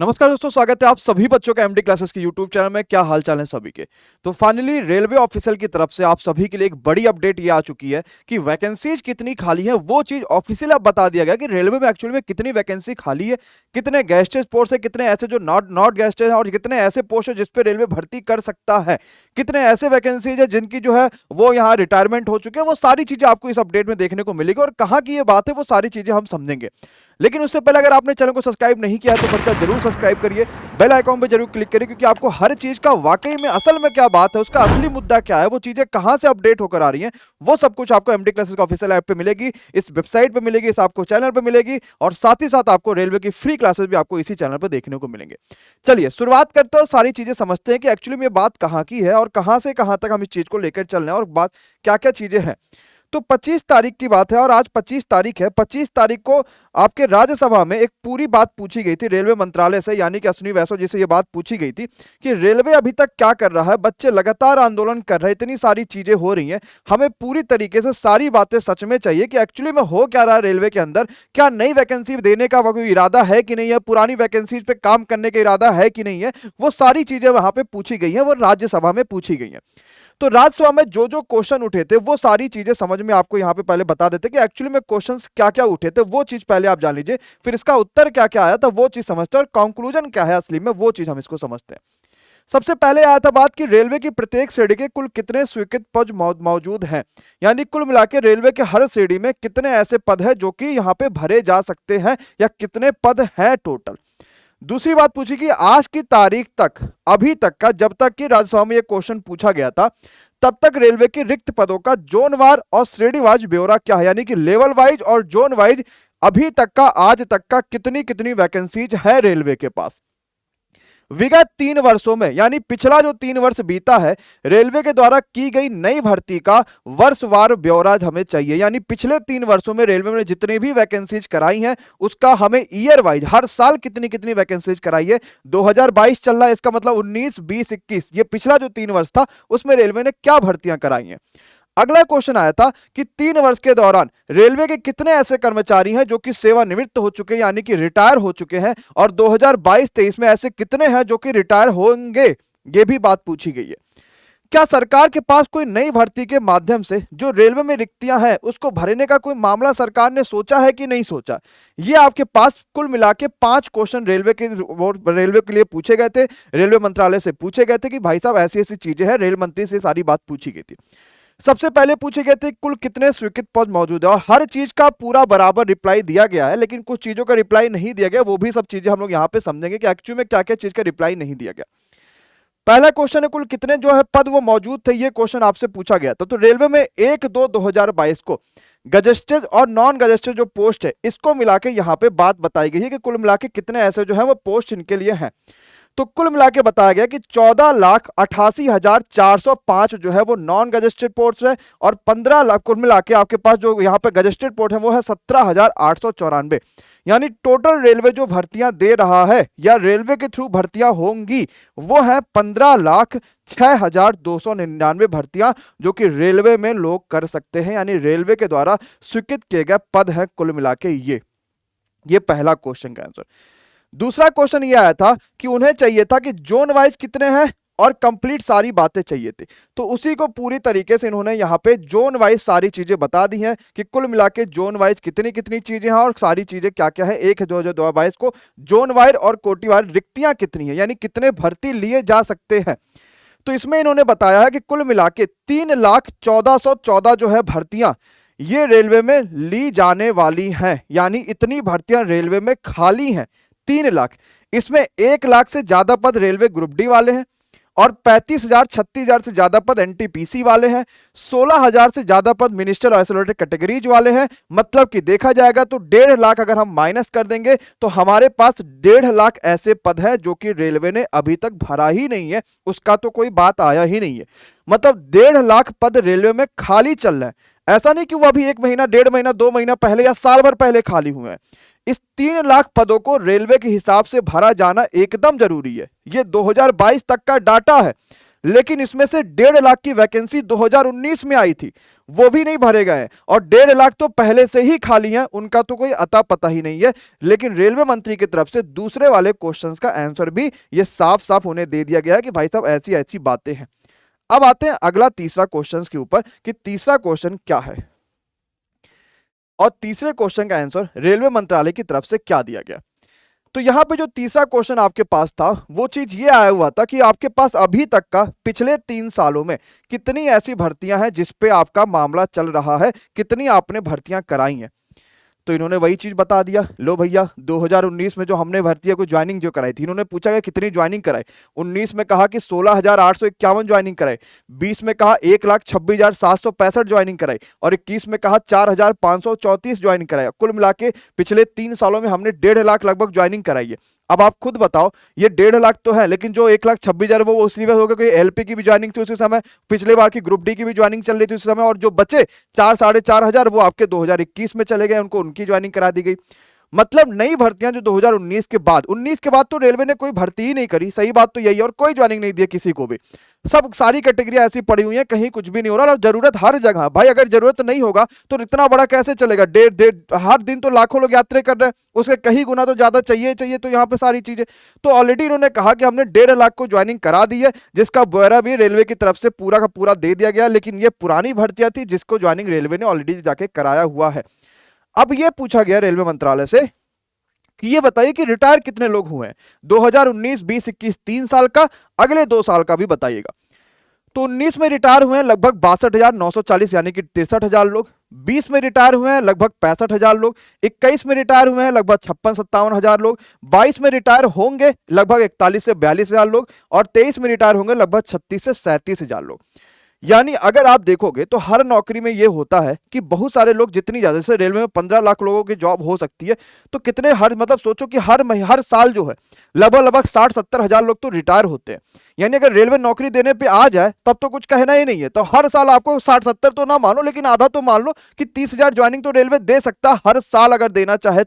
नमस्कार दोस्तों, स्वागत है आप सभी बच्चों का एमडी क्लासेस के यूट्यूब चैनल में। क्या हाल चाल है सभी के। तो फाइनली रेलवे ऑफिशियल की तरफ से आप सभी के लिए एक बड़ी अपडेट ये आ चुकी है कि वैकेंसीज कितनी खाली है, वो चीज ऑफिशियल अब बता दिया गया कि रेलवे में एक्चुअली में कितनी वैकेंसी खाली है, कितने गेस्टेज पोस्ट है, कितने ऐसे जो नॉट नॉट गेस्टेज है और कितने ऐसे पोस्ट है जिसपे रेलवे भर्ती कर सकता है, कितने ऐसे वैकेंसीज है जिनकी जो है वो यहाँ रिटायरमेंट हो चुके हैं। वो सारी चीजें आपको इस अपडेट में देखने को मिलेगी और कहाँ की ये बात है वो सारी चीजें हम समझेंगे। लेकिन उससे पहले अगर आपने चैनल को सब्सक्राइब नहीं किया है तो बच्चा जरूर सब्सक्राइब करिए, बेल आइकॉन पे जरूर क्लिक करिए, क्योंकि आपको हर चीज का वाकई में असल में क्या बात है, उसका असली मुद्दा क्या है, वो चीजें कहां से अपडेट होकर आ रही हैं, वो सब कुछ आपको एमडी क्लासेस का ऑफिशियल ऐप पे मिलेगी, इस वेबसाइट पे मिलेगी, इस आपको चैनल पे मिलेगी और साथ ही साथ आपको रेलवे की फ्री क्लासेस भी आपको इसी चैनल पर देखने को मिलेंगे। चलिए शुरुआत करते हैं और सारी चीजें समझते हैं कि एक्चुअली में ये बात कहाँ की है और कहां से कहां तक हम इस चीज को लेकर चल रहे हैं और बात क्या क्या चीजें हैं। तो 25 तारीख की बात है और आज 25 तारीख है। 25 तारीख को आपके राज्यसभा में एक पूरी बात पूछी गई थी रेलवे मंत्रालय से, यानी कि अश्विनी वैष्णव जी से ये बात पूछी गई थी कि रेलवे अभी तक क्या कर रहा है, बच्चे लगातार आंदोलन कर रहे हैं, इतनी सारी चीजें हो रही हैं, हमें पूरी तरीके से सारी बातें सच में चाहिए कि एक्चुअली में हो क्या रहा है रेलवे के अंदर, क्या नई वैकेंसी देने का कोई इरादा है कि नहीं है, पुरानी वैकेंसीज पे काम करने का इरादा है कि नहीं है, वो सारी चीजें वहां पे पूछी गई हैं, वो राज्यसभा में पूछी गई हैं। तो राज्यसभा में जो जो क्वेश्चन उठे थे वो सारी चीजें समझ में आपको यहां पे पहले बता देते कि एक्चुअली में क्वेश्चंस क्या क्या उठे थे, वो चीज पहले आप जान लीजिए, फिर इसका उत्तर क्या क्या आया था वो चीज समझते हैं और कंक्लूजन क्या है असली में वो चीज हम इसको समझते हैं। सबसे पहले आया था बात कि रेलवे की प्रत्येक श्रेणी के कुल कितने स्वीकृत पद मौजूद हैं, यानी कुल मिला के रेलवे के हर श्रेणी में कितने ऐसे पद हैं जो कि यहाँ पे भरे जा सकते हैं या कितने पद हैं टोटल। दूसरी बात पूछी कि आज की तारीख तक, अभी तक का, जब तक कि राज्यसभा में यह क्वेश्चन पूछा गया था तब तक रेलवे के रिक्त पदों का जोनवार और श्रेणीवार ब्यौरा क्या है, यानी कि लेवल वाइज और जोन वाइज अभी तक का, आज तक का कितनी कितनी वैकेंसीज है रेलवे के पास विगत 3 वर्षों में, यानी पिछला जो 3 वर्ष बीता है रेलवे के द्वारा की गई नई भर्ती का वर्षवार ब्यौरा हमें चाहिए, यानी पिछले 3 वर्षों में रेलवे ने जितनी भी वैकेंसीज कराई हैं उसका हमें ईयर वाइज हर साल कितनी कितनी वैकेंसीज कराई है। 2022 चल रहा है, इसका मतलब 19, 20, 21, ये पिछला जो 3 वर्ष था उसमें रेलवे ने क्या भर्तियां कराई हैं। अगला क्वेश्चन आया था कि 3 वर्ष के दौरान रेलवे के कितने ऐसे कर्मचारी हैं जो कि सेवानिवृत्त हो चुके हैं, यानी कि रिटायर हो चुके हैं, और 2022-23 में ऐसे कितने हैं जो कि रिटायर होंगे, ये भी बात पूछी गई है। क्या सरकार के पास कोई नई भर्ती के माध्यम से जो रेलवे में रिक्तियां हैं उसको भरने का कोई मामला सरकार ने सोचा है कि नहीं सोचा। ये आपके पास कुल मिला के 5 क्वेश्चन रेलवे के लिए पूछे गए थे, रेलवे मंत्रालय से पूछे गए थे कि भाई साहब ऐसी ऐसी चीजें हैं, रेल मंत्री से सारी बात पूछी गई थी। सबसे पहले पूछे गए थे कुल कितने स्वीकृत पद मौजूद है और हर चीज का पूरा बराबर रिप्लाई दिया गया है, लेकिन कुछ चीजों का रिप्लाई नहीं दिया गया, वो भी सब चीजें हम लोग यहाँ पे समझेंगे कि एक्चुअली में क्या क्या चीज का रिप्लाई नहीं दिया गया। पहला क्वेश्चन है कुल कितने जो है पद वो मौजूद थे, ये क्वेश्चन आपसे पूछा गया था। तो रेलवे में 1-2-2022 को गजेस्टेड और नॉन गजेस्टेड जो पोस्ट है इसको मिला के यहाँ पे बात बताई गई है कि कुल मिला के कितने ऐसे जो है वो पोस्ट इनके लिए हैं। तो कुल मिला के बताया गया कि 14,88,405 जो है वो नॉन गजेस्टेड पोस्ट है और 15 लाख कुल मिला के आपके पास जो यहाँ पे गजेस्टेड पोस्ट है वो है 17,894, यानी टोटल रेलवे जो भर्तियां दे रहा है या रेलवे के थ्रू भर्तियां होंगी वो है 15,06,299 भर्तियां जो कि रेलवे में लोग कर सकते हैं, यानी रेलवे के द्वारा स्वीकृत किए गए पद है कुल मिला के ये पहला क्वेश्चन का आंसर। दूसरा क्वेश्चन ये आया था कि उन्हें चाहिए था कि जोन वाइज कितने हैं और कंप्लीट सारी बातें चाहिए थी, तो उसी को पूरी तरीके से इन्होंने यहाँ पे जोन वाइज सारी चीजें बता दी हैं कि कुल मिला के जोन वाइज कितनी कितनी चीजें हैं और सारी चीजें क्या क्या है। 1-2022 को जोन वाइज और कोटिवार रिक्तियां कितनी है, यानी कितने भर्ती लिए जा सकते हैं। तो इसमें इन्होंने बताया है कि कुल मिला के 3,14,14 जो है भर्तियां ये रेलवे में ली जाने वाली हैं, यानी इतनी भर्तियां रेलवे में खाली हैं 3 लाख। इसमें 1 लाख से ज्यादा पद रेलवे ग्रुप डी वाले हैं और 35,000 36,000 से ज्यादा पद एनटीपीसी वाले हैं, 16,000 से ज्यादा पद मिनिस्टर आइसोलेटेड कैटेगरीज वाले हैं। मतलब कि देखा जाएगा तो 1.5 लाख अगर हम माइनस कर देंगे तो हमारे पास 1.5 लाख ऐसे पद हैं जो कि रेलवे ने अभी तक भरा ही नहीं है, उसका तो कोई बात आया ही नहीं है। मतलब 1.5 लाख पद रेलवे में खाली चल रहे हैं, ऐसा नहीं कि वो अभी 1 महीना 1.5 महीना 2 महीना पहले या साल भर पहले खाली हुए हैं। इस 3 लाख पदों को रेलवे के हिसाब से भरा जाना एकदम जरूरी है। ये 2022 तक का डाटा है, लेकिन इसमें से 1.5 लाख की वैकेंसी 2019 में आई थी, वो भी नहीं भरे गए हैं, और 1.5 लाख तो पहले से ही खाली हैं, उनका तो कोई अता पता ही नहीं है। लेकिन रेलवे मंत्री की तरफ से दूसरे वाले क्वेश्चंस का आंसर भी ये साफ साफ उन्हें दे दिया गया है कि भाई साहब ऐसी ऐसी बातें हैं। अब आते हैं अगला तीसरा क्वेश्चन के ऊपर कि तीसरा क्वेश्चन क्या है, और तीसरे क्वेश्चन का आंसर रेलवे मंत्रालय की तरफ से क्या दिया गया। तो यहां पे जो तीसरा क्वेश्चन आपके पास था वो चीज ये आया हुआ था कि आपके पास अभी तक का पिछले 3 सालों में कितनी ऐसी भर्तियां हैं जिस पे आपका मामला चल रहा है, कितनी आपने भर्तियां कराई हैं। तो इन्होंने वही चीज बता दिया, लो भैया 2019 में जो हमने भर्तियों को ज्वाइनिंग जो कराई थी, इन्होंने पूछा कि कितनी ज्वाइनिंग कराई। 19 में कहा कि 16,851 ज्वाइनिंग कराई, 20 में कहा 1,26,765 ज्वाइनिंग कराई, और 21 में कहा 4,534 ज्वाइनिंग कराई। कुल मिला के पिछले 3 सालों में हमने 1.5 लाख लगभग ज्वाइनिंग कराई है। अब आप खुद बताओ, ये 1.5 लाख तो है, लेकिन जो 1,26,000 वो उसी में होगा कि एलपी की भी ज्वाइनिंग थी उसी समय, पिछले बार की ग्रुप डी की भी ज्वाइनिंग चल रही थी उस समय, और जो बचे 4-4,500 वो आपके 2021 में चले गए, उनको उनकी ज्वाइनिंग करा दी गई। मतलब नई भर्तियां जो 2019 के बाद, 19 के बाद तो रेलवे ने कोई भर्ती ही नहीं करी, सही बात तो यही है, और कोई ज्वाइनिंग नहीं दी किसी को भी। सब सारी कैटेगरियां ऐसी पड़ी हुई हैं, कहीं कुछ भी नहीं हो रहा, और जरूरत हर जगह। भाई अगर जरूरत नहीं होगा तो इतना बड़ा कैसे चलेगा? डेढ़ हर दिन तो लाखों लोग यात्रा कर रहे हैं, उसके कहीं गुना तो ज्यादा चाहिए चाहिए। तो यहाँ पे सारी चीजें तो ऑलरेडी इन्होंने कहा कि हमने 1.5 लाख को ज्वाइनिंग करा दी है, जिसका ब्यौरा भी रेलवे की तरफ से पूरा का पूरा दे दिया गया। लेकिन ये पुरानी भर्तियां थी जिसको ज्वाइनिंग रेलवे ने ऑलरेडी जाके कराया हुआ है। अब ये पूछा गया रेलवे मंत्रालय से कि ये बताइए कि रिटायर कितने लोग हुए हैं 2019, 20, 21, 3 साल का, अगले 2 साल का भी बताइएगा। तो 19 में रिटायर हुए हैं लगभग 62,940 यानी कि 63,000 लोग, 20 में रिटायर हुए हैं लगभग 65,000 लोग, 21 में रिटायर हुए हैं लगभग 56-57,000 लोग, 22 में रिटायर होंगे लगभग 41 से 42,000 लोग, और 23 में रिटायर होंगे लगभग 36 से 37,000 लोग। यानी अगर आप देखोगे तो हर नौकरी में यह होता है कि बहुत सारे लोग, जितनी ज्यादा, जैसे रेलवे में 15 लाख लोगों की जॉब हो सकती है, तो कितने हर मतलब सोचो कि हर साल जो है लगभग 60-70 हजार लोग तो रिटायर होते हैं। यानी अगर रेलवे नौकरी देने पे आ जाए तब तो कुछ कहना ही नहीं है। तो हर साल आपको 60-70 तो ना मानो, लेकिन आधा तो मान लो कि 30,000 ज्वाइनिंग तो रेलवे दे सकता हर साल अगर देना चाहे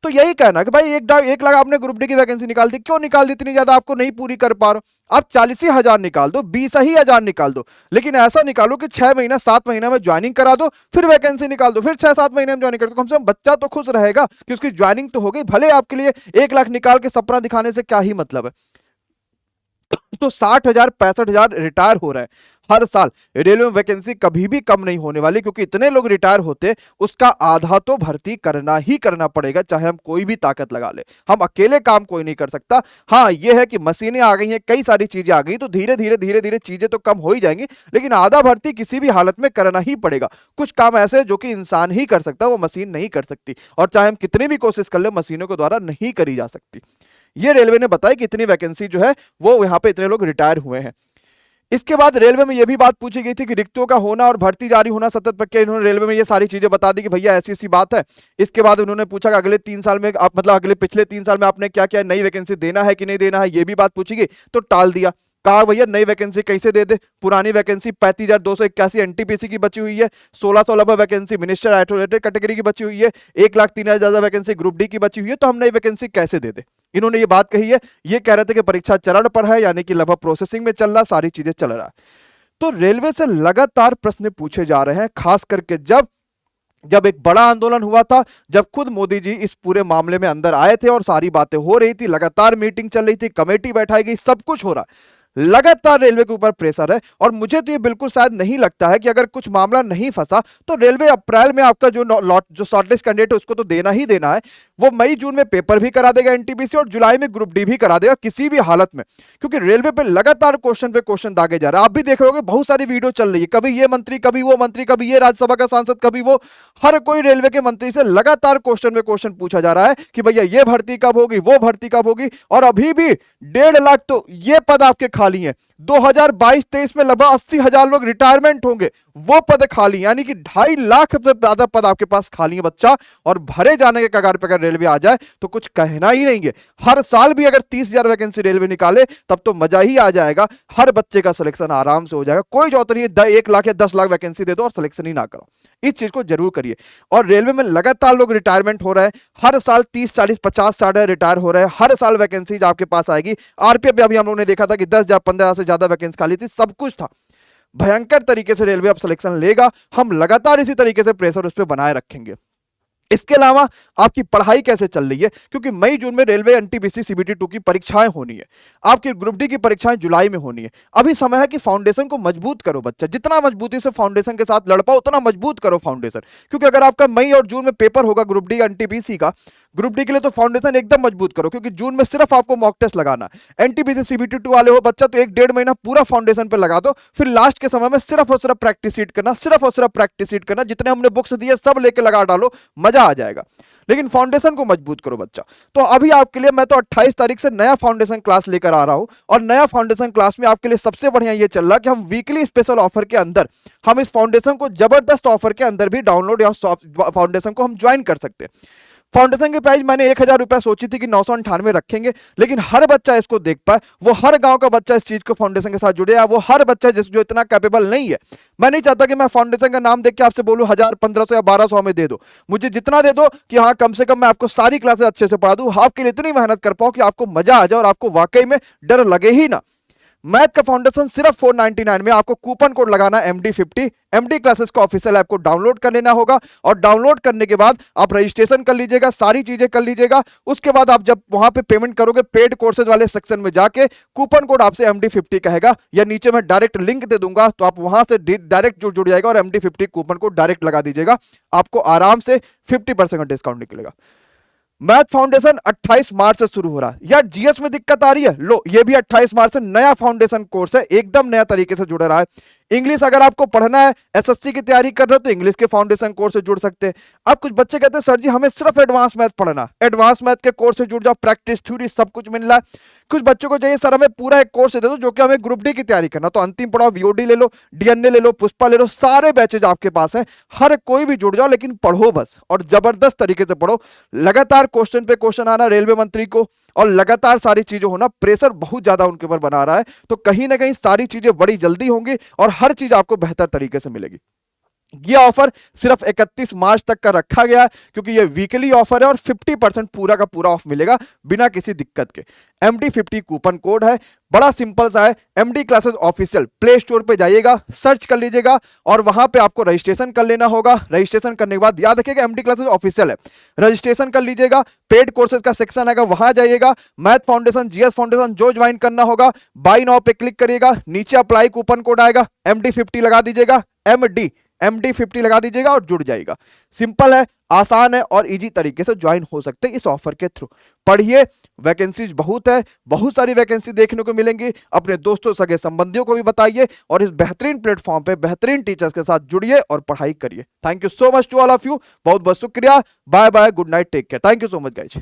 तो यही कहना कि भाई 1 लाख आपने ग्रुप डी की वैकेंसी निकाल दी, क्यों निकाल दी? इतनी ज्यादा आपको नहीं पूरी कर पा रहे हो, आप 40,000 निकाल दो, 20,000 निकाल दो, लेकिन ऐसा निकालो कि 6 महीना 7 महीना में ज्वाइनिंग करा दो, फिर वैकेंसी निकाल दो, फिर 6-7 महीने में ज्वाइनिंग कर दो। कम से कम बच्चा तो खुश रहेगा कि उसकी ज्वाइनिंग तो हो गई। भले आपके लिए 1 लाख निकाल के सपना दिखाने से क्या ही मतलब है। तो 60,000 65,000 रिटायर हो रहे हैं हर साल। रेलवे में वैकेंसी कभी भी कम नहीं होने वाली, क्योंकि इतने लोग रिटायर होते, उसका आधा तो भर्ती करना ही करना पड़ेगा, चाहे हम कोई भी ताकत लगा ले। हम अकेले काम कोई नहीं कर सकता। हाँ यह है कि मशीनें आ गई हैं, कई सारी चीजें आ गई, तो धीरे धीरे चीजें तो कम हो ही जाएंगी, लेकिन आधा भर्ती किसी भी हालत में करना ही पड़ेगा। कुछ काम ऐसे जो कि इंसान ही कर सकता, वो मशीन नहीं कर सकती, और चाहे हम कितनी भी कोशिश कर ले, मशीनों के द्वारा नहीं करी जा सकती। ये रेलवे ने बताया कि इतनी वैकेंसी जो है वो यहाँ पे इतने लोग रिटायर हुए हैं। इसके बाद रेलवे में यह भी बात पूछी गई थी कि रिक्तियों का होना और भर्ती जारी होना सतत प्रक्रिया। इन्होंने रेलवे में ये सारी चीजें बता दी कि भैया ऐसी ऐसी बात है। इसके बाद उन्होंने पूछा कि अगले 3 साल में आप मतलब अगले पिछले 3 साल में आपने क्या क्या नई वैकेंसी देना है कि नहीं देना है, ये भी बात पूछी गई, तो टाल दिया। कहा भैया नई वैकेंसी कैसे दे दे, पुरानी वैकेंसी 35,281 एनटीपीसी की बची हुई है, 1600 लगभग वैकेंसी मिनिस्टर आइसोलेटेड कैटेगरी की बची हुई है, 1,03,000 ज्यादा वैकेंसी ग्रुप डी की बची हुई है, तो हम नई वैकेंसी कैसे दे दे। इन्होंने ये बात कही है। ये कह रहे थे कि परीक्षा चरण पर है, यानी कि लगभग प्रोसेसिंग में चल रहा, सारी चीजें चल रहा है। तो रेलवे से लगातार प्रश्न पूछे जा रहे हैं, खास करके जब एक बड़ा आंदोलन हुआ था, जब खुद मोदी जी इस पूरे मामले में अंदर आए थे और सारी बातें हो रही थी, लगातार मीटिंग चल रही थी, कमेटी बैठाई गई, सब कुछ हो रहा है, लगातार रेलवे के ऊपर प्रेशर है। और मुझे तो ये बिल्कुल शायद नहीं लगता है कि अगर कुछ मामला नहीं फंसा तो रेलवे अप्रैल में आपका जो शॉर्टलिस्ट कैंडिडेट है उसको तो देना ही देना है। वो मई जून में पेपर भी करा देगा एनटीपीसी, और जुलाई में ग्रुप डी भी करा देगा किसी भी हालत में, क्योंकि रेलवे पे लगातार क्वेश्चन पे क्वेश्चन दागे जा रहा है। आप भी देख रहे होगे बहुत सारी वीडियो चल रही है, कभी ये मंत्री, कभी वो मंत्री, कभी ये राज्यसभा का सांसद, कभी वो, हर कोई रेलवे के मंत्री से लगातार क्वेश्चन पे क्वेश्चन पूछा जा रहा है कि भैया ये भर्ती कब होगी, वो भर्ती कब होगी। और अभी भी 1.5 लाख तो ये पद आपके खाली हैं। 2022-23 में लगभग 80,000 लोग रिटायरमेंट होंगे, वो पद खाली, यानी कि 2.5 लाख से ज्यादा पद आपके पास खाली है बच्चा। और भरे जाने के कगार पर अगर रेलवे आ जाए तो कुछ कहना ही नहीं है। हर साल भी अगर 30,000 वैकेंसी रेलवे निकाले तब तो मजा ही आ जाएगा, हर बच्चे का सिलेक्शन आराम से हो जाएगा। कोई जरूरत नहीं है 1 लाख या 10 लाख वैकेंसी दे दो और सिलेक्शन ही ना करो, इस चीज को जरूर करिए। और रेलवे में लगातार लोग रिटायरमेंट हो रहे हैं, हर साल 30, 40, 50, 60 रिटायर हो रहे हैं, हर साल वैकेंसी आपके पास आएगी। आरपीएफ भी अभी हम लोगों ने देखा था कि 10,000, 15,000 से ज्यादा वैकेंसी खाली थी, सब कुछ था। भयंकर तरीके से रेलवे अब सिलेक्शन लेगा। हम लगातार इसी तरीके से प्रेशर उस पर बनाए रखेंगे। इसके अलावा आपकी पढ़ाई कैसे चल रही है, क्योंकि मई जून में रेलवे एनटीपीसी सीबीटी 2 की परीक्षाएं होनी है, आपकी ग्रुप डी की परीक्षाएं जुलाई में होनी है। अभी समय है कि फाउंडेशन को मजबूत करो बच्चा, जितना मजबूती से फाउंडेशन के साथ लड़ पाओ उतना मजबूत करो फाउंडेशन, क्योंकि अगर आपका मई और जून में पेपर होगा ग्रुप डी एनटीपीसी का, ग्रुप डी के लिए तो फाउंडेशन एकदम मजबूत करो, क्योंकि जून में सिर्फ आपको मॉक टेस्ट लगाना। एनटीपीसी सीबीटी 2 वाले हो बच्चा तो 1-1.5 महीना पूरा फाउंडेशन पे लगा दो, फिर लास्ट के समय में सिर्फ और सिर्फ प्रैक्टिस शीट करना, सिर्फ और सिर्फ प्रैक्टिस शीट करना, जितने हमने बुक्स दिए सब लेके लगा डालो, मजा आ जाएगा। लेकिन फाउंडेशन को मजबूत करो बच्चा। तो अभी आपके लिए मैं तो 28 तारीख से नया फाउंडेशन क्लास लेकर आ रहा हूं, और नया फाउंडेशन क्लास में आपके लिए सबसे बढ़िया ये चल रहा है कि हम वीकली स्पेशल ऑफर के अंदर हम इस फाउंडेशन को जबरदस्त ऑफर के अंदर भी डाउनलोड या फाउंडेशन को हम ज्वाइन कर सकते हैं। फाउंडेशन की प्राइस मैंने 1000 रुपया सोची थी कि 998 रखेंगे, लेकिन हर बच्चा इसको देख पाए, वो हर गांव का बच्चा इस चीज को फाउंडेशन के साथ जुड़े, या वो हर बच्चा जो इतना कैपेबल नहीं है। मैं नहीं चाहता कि मैं फाउंडेशन का नाम देख के आपसे बोलूं 1000, 1500 या 1200 हमें दे दो। मुझे जितना दे दो कि हाँ कम से कम मैं आपको सारी क्लासेस अच्छे से पढ़ा दूं, आपके लिए इतनी मेहनत कर पाऊं कि आपको मजा आ जाए और आपको वाकई में डर लगे ही ना। मैथ का फाउंडेशन सिर्फ 499 में, आपको कूपन कोड लगाना MD50। MD क्लासेस का ऑफिशियल ऐप को डाउनलोड कर लेना होगा, और डाउनलोड करने के बाद आप रजिस्ट्रेशन कर लीजिएगा, सारी चीजें कर लीजिएगा। उसके बाद आप जब वहां पे पेमेंट करोगे, पेड कोर्सेज वाले सेक्शन में जाके कूपन कोड आपसे MD50 कहेगा, या नीचे मैं डायरेक्ट लिंक दे दूंगा, तो आप वहां से डायरेक्ट जुड़ जाएगा और MD50 कूपन कोड डायरेक्ट लगा दीजिएगा, आपको आराम से 50% का डिस्काउंट निकलेगा। मैथ फाउंडेशन 28 मार्च से शुरू हो रहा है। यार जीएस में दिक्कत आ रही है, लो ये भी 28 मार्च से नया फाउंडेशन कोर्स है, एकदम नया तरीके से जुड़ रहा है। इंग्लिश अगर आपको पढ़ना है, एसएससी की तैयारी कर रहे हो, तो इंग्लिश के फाउंडेशन कोर्स से जुड़ सकते हैं। अब कुछ बच्चे कहते हैं सर जी हमें सिर्फ एडवांस मैथ पढ़ना, एडवांस मैथ के कोर्स से जुड़ जाओ, प्रैक्टिस थ्योरी सब कुछ मिल रहा है। कुछ बच्चों को चाहिए सर हमें पूरा एक कोर्स दे दो जो कि हमें ग्रुप डी की तैयारी करना, तो अंतिम पढ़ाओ वीओडी ले लो, डीएनए ले लो, पुष्पा ले लो, सारे बैचेज आपके पास है, हर कोई भी जुड़ जाओ, लेकिन पढ़ो बस, और जबरदस्त तरीके से पढ़ो। लगातार क्वेश्चन पे क्वेश्चन आना रेलवे मंत्री को, और लगातार सारी चीजें होना, प्रेशर बहुत ज्यादा उनके ऊपर बना रहा है, तो कहीं ना कहीं सारी चीजें बड़ी जल्दी होंगी और हर चीज आपको बेहतर तरीके से मिलेगी। ये ऑफर सिर्फ 31 मार्च तक का रखा गया है, क्योंकि ये वीकली ऑफर है और 50% पूरा का पूरा ऑफ मिलेगा बिना किसी दिक्कत के। MD50 कूपन कोड है, बड़ा सिंपल सा है। MD classes official play store पे जाइएगा, सर्च कर लीजिएगा, और वहां पे आपको रजिस्ट्रेशन कर लेना होगा। रजिस्ट्रेशन करने के बाद याद रखिएगा MD क्लासेस ऑफिशियल है, रजिस्ट्रेशन कर लीजिएगा, पेड कोर्सेज का सेक्शन आएगा, वहां जाइएगा, मैथ फाउंडेशन, जीएस फाउंडेशन जो ज्वाइन करना होगा, बाय नाउ पे क्लिक करिएगा, नीचे अप्लाई कूपन कोड आएगा, MD50 लगा दीजिएगा, MD50 लगा दीजिएगा और जुड़ जाएगा। सिंपल है, आसान है, और इजी तरीके से ज्वाइन हो सकते हैं इस ऑफर के थ्रू। पढ़िए, वैकेंसीज बहुत है, बहुत सारी वैकेंसी देखने को मिलेंगी। अपने दोस्तों सगे संबंधियों को भी बताइए, और इस बेहतरीन प्लेटफॉर्म पे बेहतरीन टीचर्स के साथ जुड़िए और पढ़ाई करिए। Thank you so much to all of you, बहुत बहुत शुक्रिया, bye bye, good night, take care, thank you so much guys.